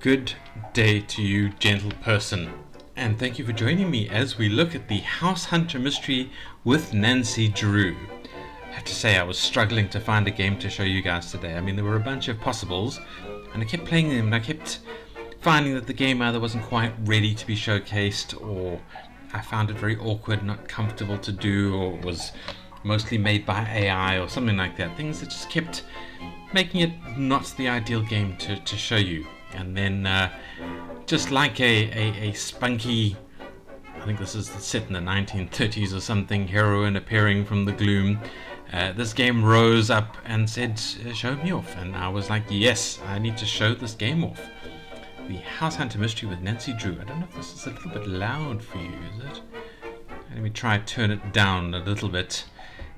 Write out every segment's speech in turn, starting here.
Good day to you, gentle person, and thank you for joining me as we look at the House Hunter mystery with Nancy Drew. I have to say I was struggling to find a game to show you guys today. I mean, there were a bunch of possibles, and I kept playing them, and I kept finding that the game either wasn't quite ready to be showcased, or I found it very awkward, not comfortable to do, or was mostly made by AI or something like that. Things that just kept making it not the ideal game to show you. And then just like a spunky, I think this is set in the 1930s or something, heroine appearing from the gloom, this game rose up and said, show me off. And I was like, yes, I need to show this game off. The House Hunter mystery with Nancy Drew. I don't know if this is a little bit loud for you, is it? Let me try turn it down a little bit.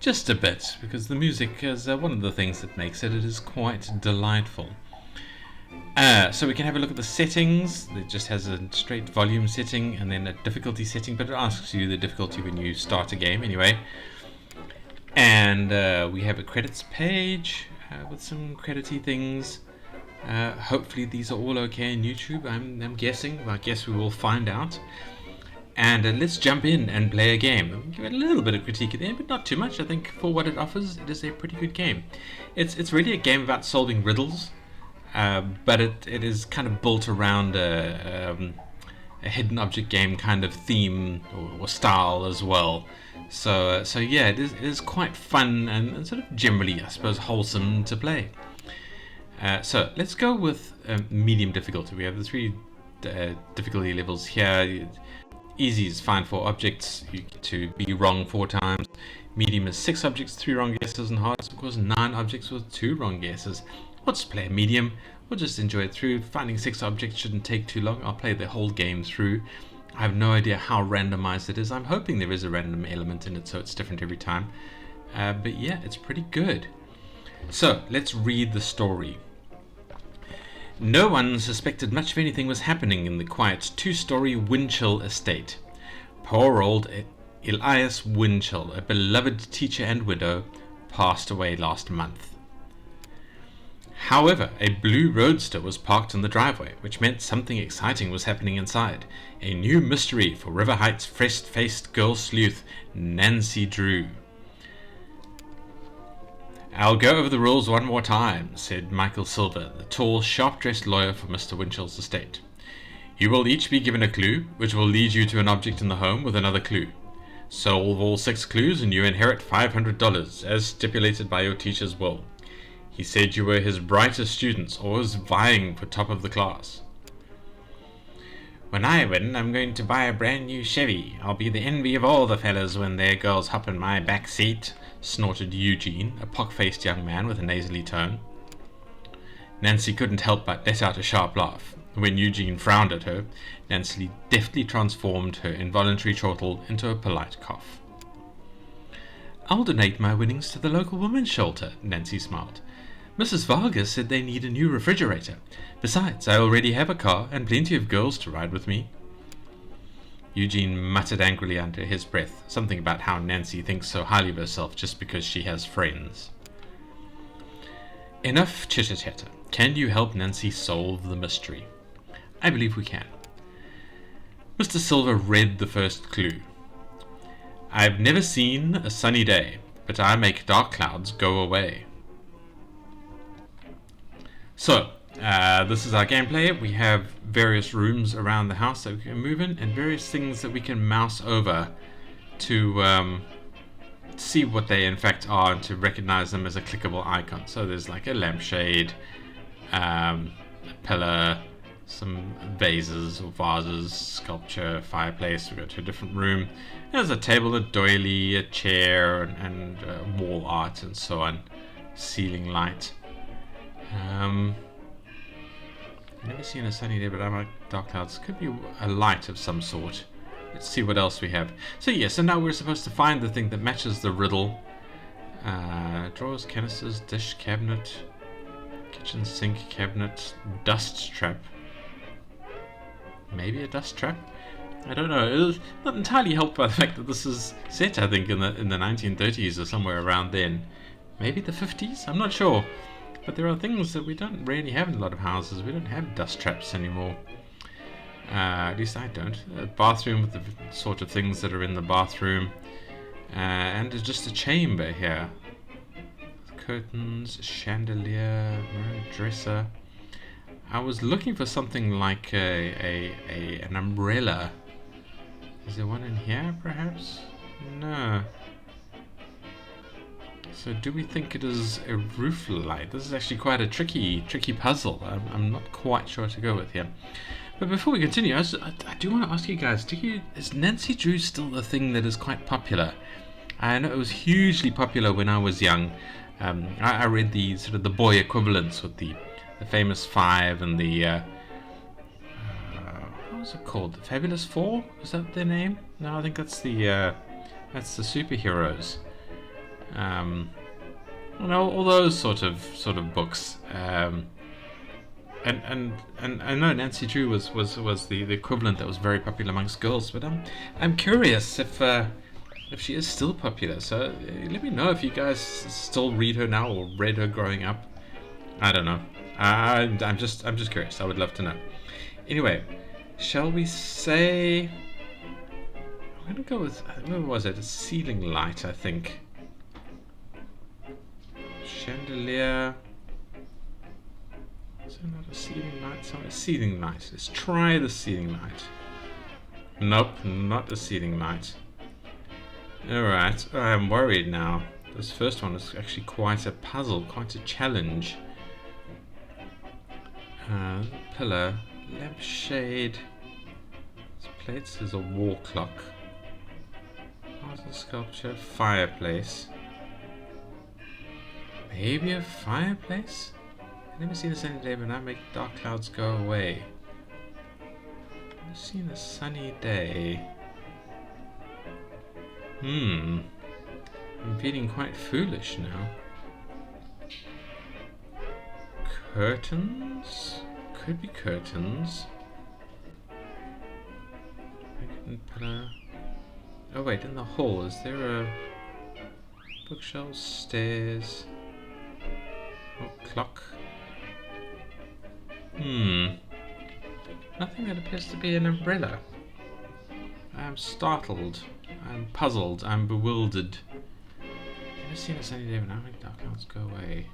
Just a bit, because the music is one of the things that makes it. It is quite delightful. So we can have a look at the settings. It just has a straight volume setting and then a difficulty setting, but it asks you the difficulty when you start a game anyway. And we have a credits page with some credity things. Hopefully these are all okay in YouTube, I'm guessing. Well, I guess we will find out. And let's jump in and play a game. Give it a little bit of critique at the end, but not too much. I think for what it offers, it is a pretty good game. It's really a game about solving riddles. But it is kind of built around a hidden object game kind of theme or style as well. So yeah, it is quite fun and sort of generally, I suppose, wholesome to play. So let's go with medium difficulty. We have the three difficulty levels here. Easy is fine for objects to be wrong 4 times. Medium is 6 objects, 3 wrong guesses, and hard is of course 9 objects with 2 wrong guesses. We'll just play a medium. We'll just enjoy it through. Finding 6 objects shouldn't take too long. I'll play the whole game through. I have no idea how randomized it is. I'm hoping there is a random element in it so it's different every time. But yeah, it's pretty good. So let's read the story. No one suspected much of anything was happening in the quiet 2-story Winchell estate. Poor old Elias Winchell, a beloved teacher and widow, passed away last month. However, a blue roadster was parked in the driveway, which meant something exciting was happening inside. A new mystery for River Heights' fresh-faced girl sleuth, Nancy Drew. I'll go over the rules one more time, said Michael Silver, the tall, sharp-dressed lawyer for Mr. Winchell's estate. You will each be given a clue, which will lead you to an object in the home with another clue. Solve all 6 clues and you inherit $500, as stipulated by your teacher's will. He said you were his brightest students, always vying for top of the class. When I win, I'm going to buy a brand new Chevy. I'll be the envy of all the fellas when their girls hop in my back seat, snorted Eugene, a pock-faced young man with a nasally tone. Nancy couldn't help but let out a sharp laugh. When Eugene frowned at her, Nancy deftly transformed her involuntary chortle into a polite cough. I'll donate my winnings to the local women's shelter, Nancy smiled. Mrs. Vargas said they need a new refrigerator. Besides, I already have a car and plenty of girls to ride with me. Eugene muttered angrily under his breath, something about how Nancy thinks so highly of herself just because she has friends. Enough chitter-chatter. Can you help Nancy solve the mystery? I believe we can. Mr. Silver read the first clue. I've never seen a sunny day, but I make dark clouds go away. So, this is our gameplay. We have various rooms around the house that we can move in and various things that we can mouse over to see what they in fact are and to recognize them as a clickable icon. So there's like a lampshade, a pillar, some vases or vases, sculpture, fireplace. We go to a different room. There's a table, a doily, a chair, and wall art and so on. Ceiling light. I've never seen a sunny day, but I like dark clouds. Could be a light of some sort. Let's see what else we have. So yeah, so now we're supposed to find the thing that matches the riddle. Drawers, canisters, dish cabinet, kitchen sink cabinet, dust trap. Maybe a dust trap? I don't know. It was not entirely helped by the fact that this is set, I think, in the 1930s or somewhere around then. Maybe the 50s? I'm not sure. But there are things that we don't really have in a lot of houses. We don't have dust traps anymore. At least I don't. A bathroom with the sort of things that are in the bathroom. And there's just a chamber here. Curtains, chandelier, dresser. I was looking for something like an umbrella. Is there one in here, perhaps? No. So do we think it is a roof light? This is actually quite a tricky puzzle. I'm not quite sure what to go with here. But before we continue, I do want to ask you guys, is Nancy Drew still the thing that is quite popular? I know it was hugely popular when I was young. I read the sort of the boy equivalents with the famous five and the what was it called? The Fabulous Four? Was that their name? No, I think that's the superheroes. All those sort of books. And I know Nancy Drew was the equivalent that was very popular amongst girls. But I'm curious if she is still popular. So let me know if you guys still read her now or read her growing up. I don't know. I'm just curious. I would love to know. Anyway, shall we say? I'm gonna go with, where was it? A ceiling light, I think. Chandelier. Is there not a ceiling light? Sorry, ceiling light. Let's try the ceiling light. Nope, not a ceiling light. Alright, I'm worried now. This first one is actually quite a puzzle, quite a challenge. Pillar, lampshade. This plate is a wall clock. Art and sculpture, fireplace. Maybe a fireplace? I've never seen a sunny day, but I make dark clouds go away. I've never seen a sunny day. I'm feeling quite foolish now. Curtains? Could be curtains. Pillar. Oh wait, in the hall, is there a bookshelf, stairs, clock? Nothing that appears to be an umbrella. I'm startled. I'm puzzled. I'm bewildered. Never seen a sunny day when I make dark clouds go away.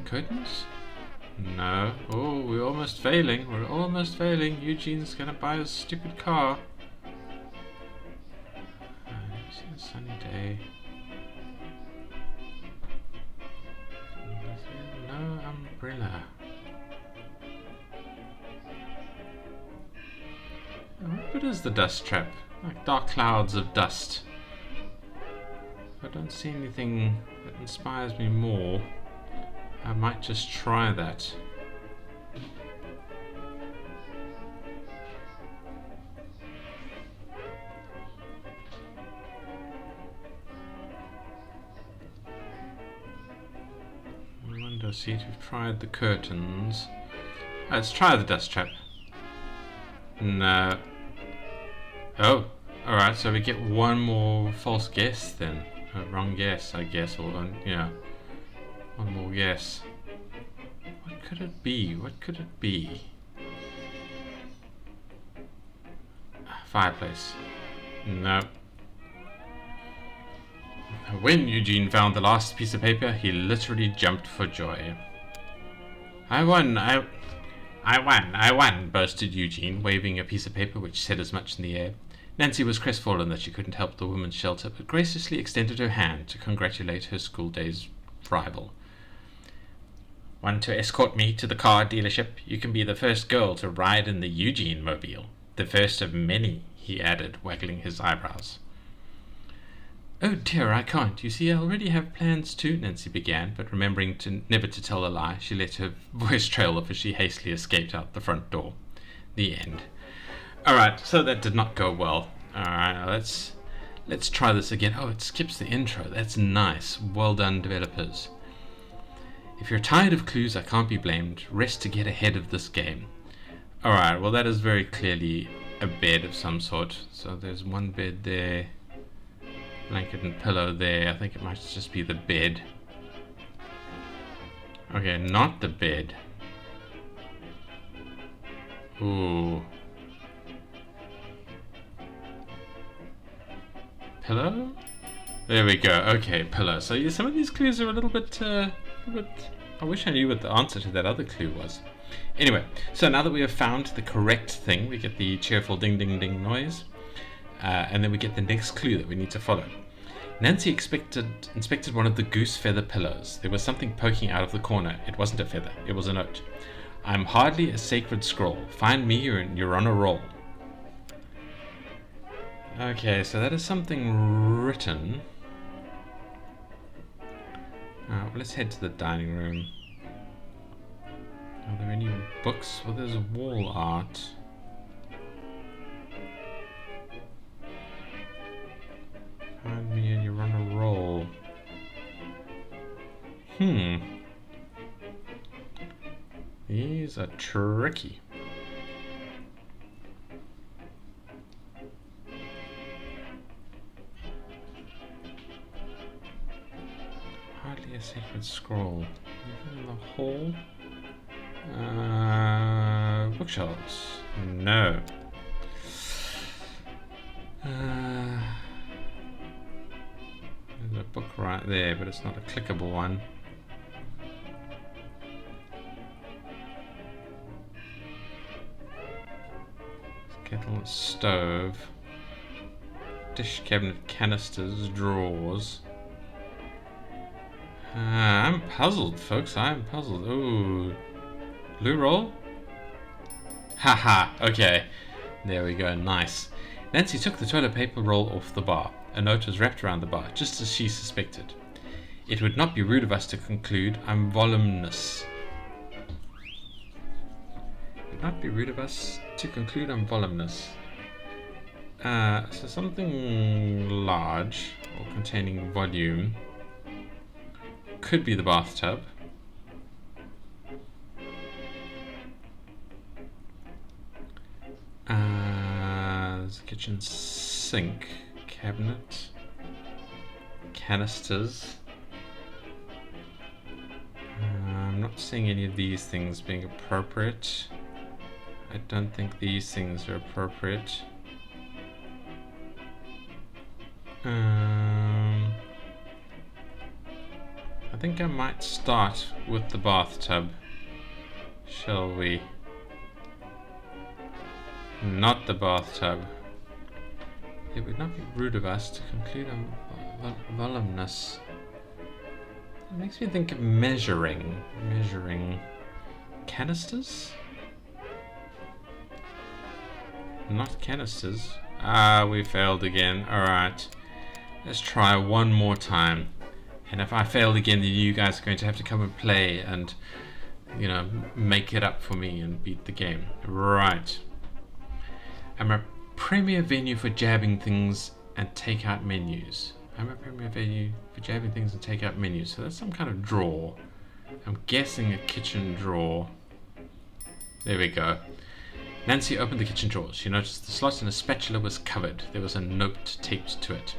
Curtains? No. Oh, we're almost failing. We're almost failing. Eugene's gonna buy a stupid car. Never seen a sunny day. No umbrella. What is the dust trap? Like dark clouds of dust. If I don't see anything that inspires me more, I might just try that. Window seat, we've tried the curtains. Let's try the dust trap. No. Oh, alright, so we get one more false guess then. Wrong guess, I guess, or yeah. One more guess. What could it be? What could it be? Fireplace. No. When Eugene found the last piece of paper, he literally jumped for joy. I won, I won, boasted Eugene, waving a piece of paper which said as much in the air. Nancy was crestfallen that she couldn't help the woman's shelter, but graciously extended her hand to congratulate her school day's rival. Want to escort me to the car dealership? You can be the first girl to ride in the Eugene mobile. The first of many, he added, waggling his eyebrows. Oh dear, I can't. You see, I already have plans too, Nancy began, but remembering never to tell a lie, she let her voice trail off as she hastily escaped out the front door. The end. Alright, so that did not go well. Alright, let's try this again. Oh, it skips the intro. That's nice. Well done, developers. If you're tired of clues, I can't be blamed. Rest to get ahead of this game. Alright, well that is very clearly a bed of some sort. So there's one bed there. Blanket and pillow there. I think it might just be the bed. Okay, not the bed. Ooh. Pillow? There we go. Okay, pillow. So yeah, some of these clues are a little bit, I wish I knew what the answer to that other clue was. Anyway, so now that we have found the correct thing, we get the cheerful ding ding ding noise, and then we get the next clue that we need to follow. Nancy inspected one of the goose feather pillows. There was something poking out of the corner. It wasn't a feather, it was a note. I'm hardly a sacred scroll. Find me and you're on a roll. Okay, so that is something written. Well, let's head to the dining room. Are there any books? Well, there's wall art. Find me and you're on a roll. These are tricky. Hardly a sacred scroll. Anything in the hall? Bookshelves. No. There's a book right there, but it's not a clickable one. Kettle, stove, dish cabinet, canisters, drawers. I'm puzzled, folks. I'm puzzled. Ooh. Loo roll? Haha, okay. There we go, nice. Nancy took the toilet paper roll off the bar. A note was wrapped around the bar, just as she suspected. It would not be rude of us to conclude I'm voluminous. It would not be rude of us to conclude I'm voluminous. So something large or containing volume. Could be the bathtub. There's a kitchen sink, cabinet, canisters. I'm not seeing any of these things being appropriate. I don't think these things are appropriate. I think I might start with the bathtub. Shall we? Not the bathtub. It would not be rude of us to conclude on voluminous. It makes me think of measuring. Measuring canisters? Not canisters. We failed again. Alright. Let's try one more time. And if I failed again, then you guys are going to have to come and play and, you know, make it up for me and beat the game. Right. I'm a premier venue for jabbing things and take-out menus. I'm a premier venue for jabbing things and take-out menus. So that's some kind of drawer. I'm guessing a kitchen drawer. There we go. Nancy opened the kitchen drawer. She noticed the slot in a spatula was covered. There was a note taped to it.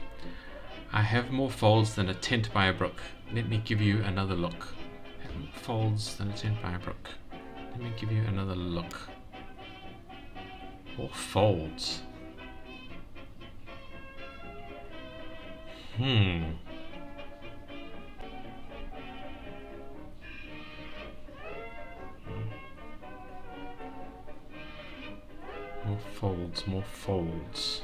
I have more folds than a tent by a brook. Let me give you another look. I have more folds than a tent by a brook. Let me give you another look. More folds. More folds, more folds.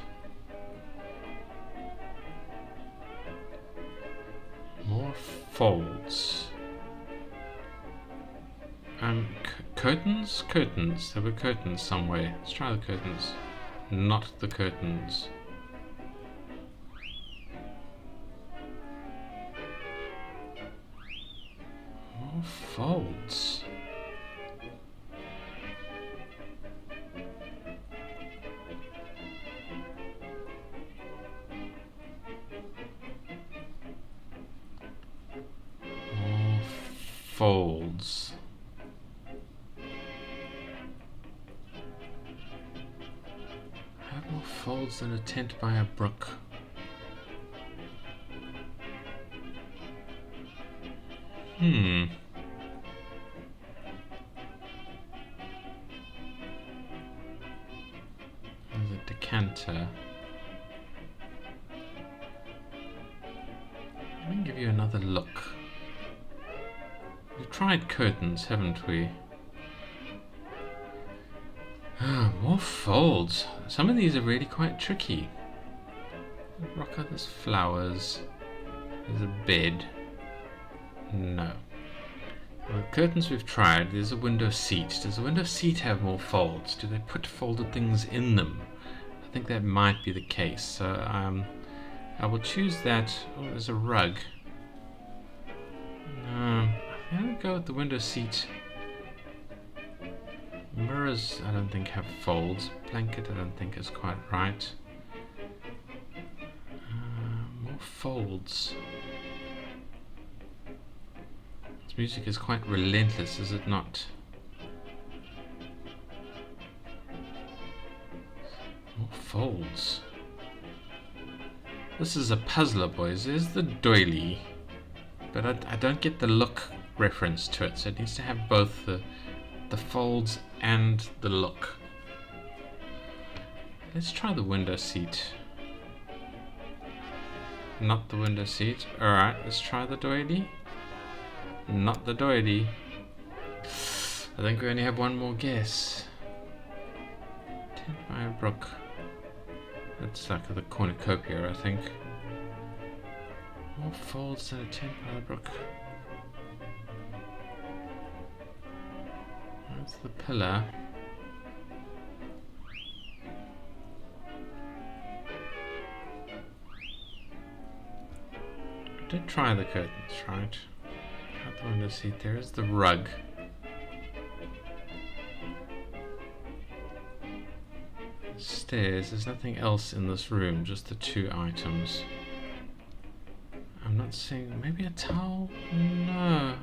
More folds. Curtains? Curtains. There were curtains somewhere. Let's try the curtains. Not the curtains. More folds. More folds. More folds than a tent by a brook. There's a decanter. Let me give you another look. We've tried curtains, haven't we? More folds. Some of these are really quite tricky. Rocker, there's flowers. There's a bed. No. Well, the curtains we've tried. There's a window seat. Does the window seat have more folds? Do they put folded things in them? I think that might be the case. So I will choose that. Oh, there's a rug. I'm going to go with the window seat. Mirrors, I don't think have folds. Blanket, I don't think is quite right. More folds. This music is quite relentless, is it not? More folds. This is a puzzler, boys. There's the doily. But I don't get the look reference to it, so it needs to have both the folds and the look. Let's try the window seat. Not the window seat. Alright, let's try the doily. Not the doily. I think we only have one more guess. Tenfire Brook. That's like the cornucopia, I think. More folds than a Tenfire Brook. That's the pillar. I did try the curtains, right? Out the window seat. There is the rug. Stairs. There's nothing else in this room, just the two items. I'm not seeing. Maybe a towel? No.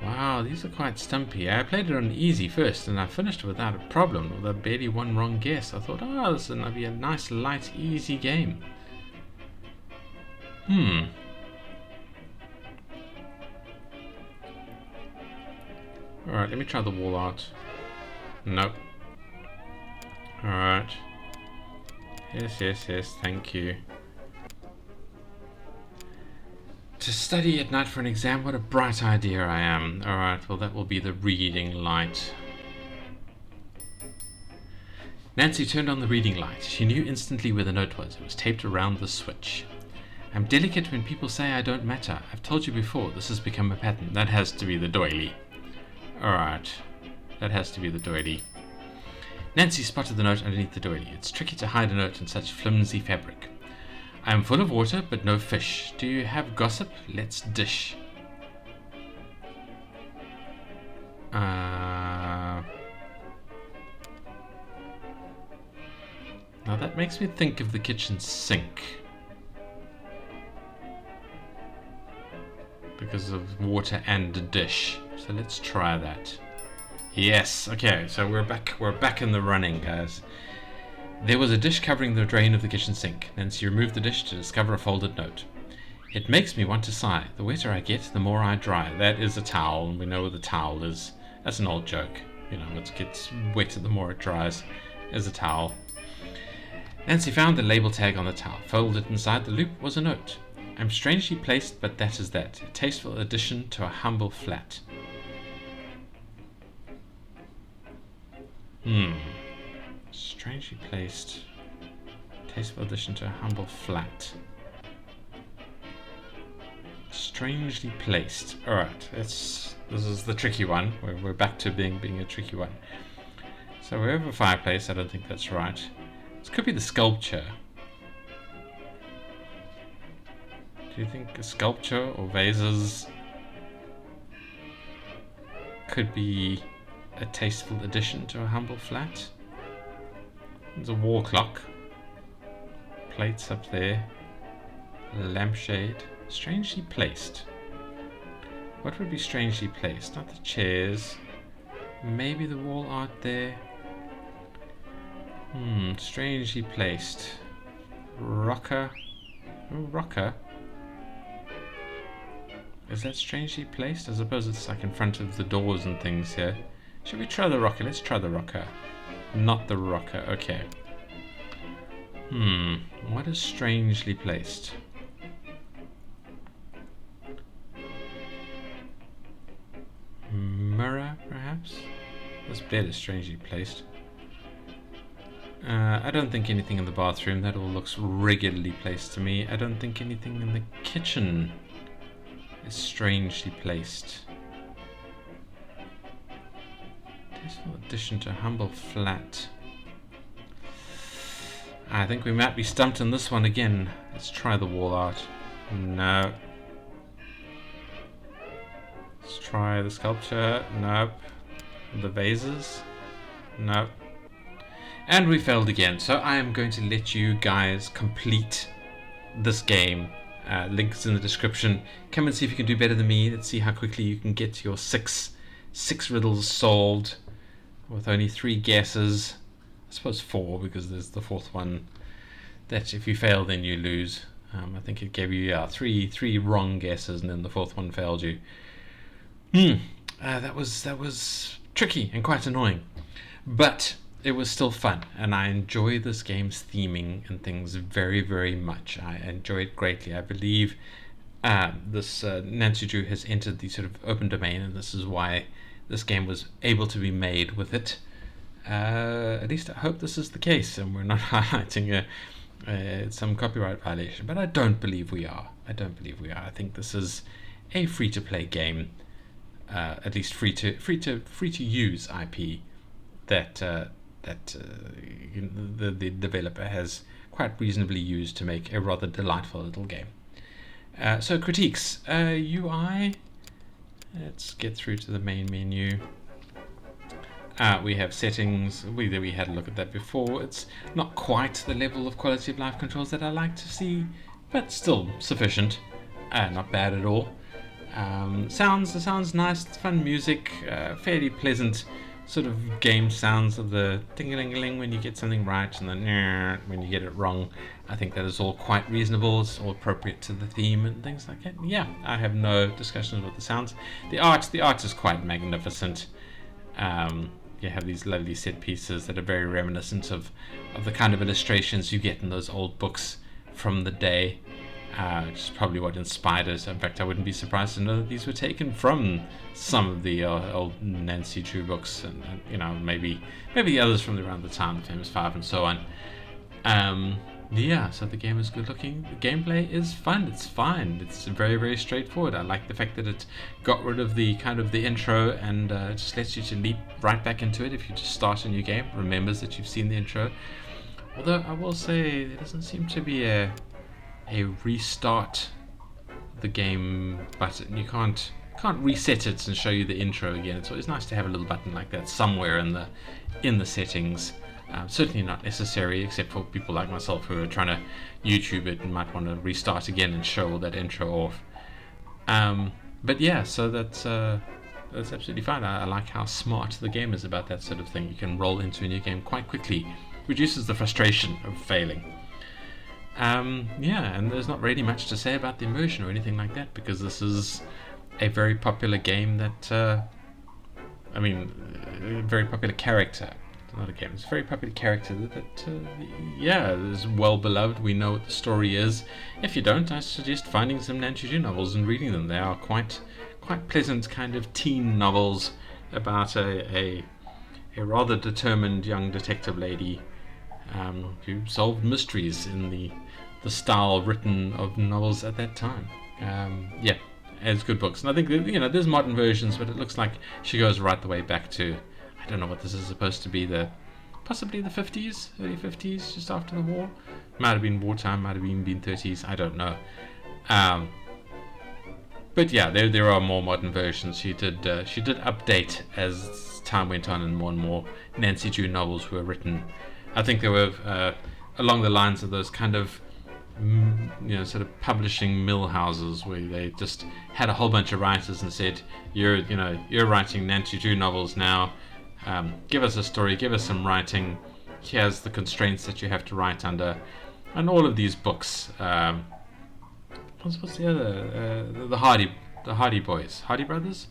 Wow, these are quite stumpy. I played it on easy first and I finished without a problem, with barely one wrong guess. I thought, oh, this is going to be a nice, light, easy game. Alright, let me try the wall art. Nope. Alright. Yes, thank you. To study at night for an exam, what a bright idea I am. Alright, well that will be the reading light. Nancy turned on the reading light. She knew instantly where the note was. It was taped around the switch. I'm delicate when people say I don't matter. I've told you before, this has become a pattern. That has to be the doily. Alright, that has to be the doily. Nancy spotted the note underneath the doily. It's tricky to hide a note in such flimsy fabric. I am full of water, but no fish. Do you have gossip? Let's dish. Now that makes me think of the kitchen sink. Because of water and a dish. So let's try that. Yes, okay, so we're back in the running, guys. There was a dish covering the drain of the kitchen sink. Nancy removed the dish to discover a folded note. It makes me want to sigh. The wetter I get, the more I dry. That is a towel, and we know what the towel is. That's an old joke. You know, it gets wetter the more it dries. Is a towel. Nancy found the label tag on the towel. Folded inside the loop was a note. I'm strangely placed, but that is that. A tasteful addition to a humble flat. Strangely placed. Tasteful addition to a humble flat. Strangely placed. Alright, this is the tricky one. We're back to being a tricky one. So we have a fireplace. I don't think that's right. This could be the sculpture. Do you think a sculpture or vases could be a tasteful addition to a humble flat? There's a wall clock. Plates up there. A lampshade. Strangely placed. What would be strangely placed? Not the chairs. Maybe the wall art there. Strangely placed. Rocker. Oh, rocker. Is that strangely placed? I suppose it's like in front of the doors and things here. Should we try the rocker? Let's try the rocker. Not the rocker. Okay. What is strangely placed? Mirror, perhaps? This bed is strangely placed. I don't think anything in the bathroom. That all looks regularly placed to me. I don't think anything in the kitchen is strangely placed. Tasteful addition to humble flat. I think we might be stumped on this one again. Let's try the wall art. No. Let's try the sculpture. Nope. The vases. Nope. And we failed again. So I am going to let you guys complete this game. Links in the description. Come and see if you can do better than me. Let's see how quickly you can get your six riddles solved with only 3 guesses. I suppose 4, because there's the 4th one that if you fail then you lose. I think it gave you 3 wrong guesses and then the 4th one failed you. That was tricky and quite annoying, but it was still fun, and I enjoy this game's theming and things very, very much. I enjoy it greatly. I believe this Nancy Drew has entered the sort of open domain, and this is why this game was able to be made with it. At least I hope this is the case, and we're not highlighting some copyright violation. But I don't believe we are. I think this is a free-to-play game, at least free to use IP that the developer has quite reasonably used to make a rather delightful little game. So critiques, UI. Let's get through to the main menu. We have settings. We had a look at that before. It's not quite the level of quality of life controls that I like to see, but still sufficient. Not bad at all. Sounds nice. It's fun music. Fairly pleasant sort of game sounds of the ding-a-ling-a-ling when you get something right, and then when you get it wrong. I think that is all quite reasonable. It's all appropriate to the theme and things like that. Yeah, I have no discussions with the sounds. The art is quite magnificent. You have these lovely set pieces that are very reminiscent of the kind of illustrations you get in those old books from the day, which is probably what inspired it. In fact, I wouldn't be surprised to know that these were taken from some of the old Nancy Drew books, and maybe others from around the time, the Famous Five, and so on. Yeah, so the game is good looking. The gameplay is fun. It's fine. It's very, very straightforward. I like the fact that it got rid of the kind of the intro and just lets you to leap right back into it if you just start a new game. Remembers that you've seen the intro. Although I will say there doesn't seem to be a restart the game button. You can't reset it and show you the intro again. It's always nice to have a little button like that somewhere in the settings. Certainly not necessary, except for people like myself who are trying to YouTube it and might want to restart again and show all that intro off. But yeah, so that's absolutely fine. I like how smart the game is about that sort of thing. You can roll into a new game quite quickly, reduces the frustration of failing. Yeah, and there's not really much to say about the immersion or anything like that, because this is a very popular game that, a very popular character. Not a game, it's a very popular character that is well beloved. We know what the story is. If you don't, I suggest finding some Nancy Drew novels and reading them. They are quite pleasant kind of teen novels about a rather determined young detective lady who solved mysteries in the style written of novels at that time. Yeah, as good books. And I think that, there's modern versions, but it looks like she goes right the way back to, I don't know what this is supposed to be, possibly the 50s, early 50s, just after the war. Might have been wartime, might have been 30s, I don't know. But yeah, there are more modern versions. She did update as time went on, and more Nancy Drew novels were written. I think they were along the lines of those kind of sort of publishing mill houses where they just had a whole bunch of writers and said, you're writing Nancy Drew novels now. Give us a story, give us some writing, here's the constraints that you have to write under, and all of these books. What's the other? The Hardy Boys, Hardy Brothers.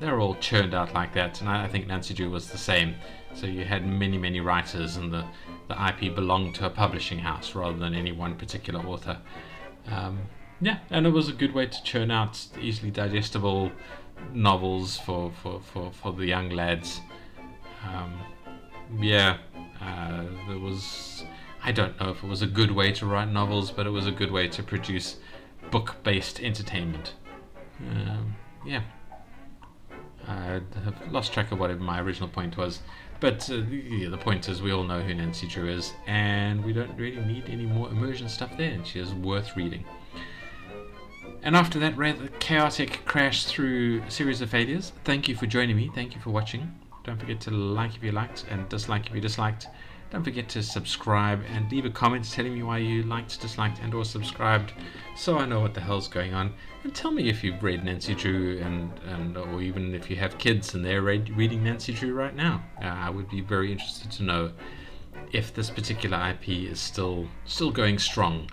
They're all churned out like that, and I think Nancy Drew was the same. So you had many writers, and the IP belonged to a publishing house rather than any one particular author. Yeah, and it was a good way to churn out easily digestible novels for the young lads. There was. I don't know if it was a good way to write novels, but it was a good way to produce book-based entertainment. Yeah. I have lost track of whatever my original point was, but the point is we all know who Nancy Drew is, and we don't really need any more immersion stuff there, and she is worth reading. And after that rather chaotic crash through a series of failures, thank you for joining me, thank you for watching. Don't forget to like if you liked, and dislike if you disliked. Don't forget to subscribe and leave a comment telling me why you liked, disliked, and or subscribed, so I know what the hell's going on. And tell me if you've read Nancy Drew, and or even if you have kids and they're reading Nancy Drew right now. I would be very interested to know if this particular IP is still going strong,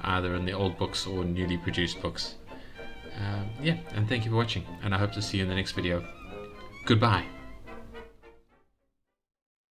either in the old books or newly produced books. And thank you for watching, and I hope to see you in the next video. Goodbye.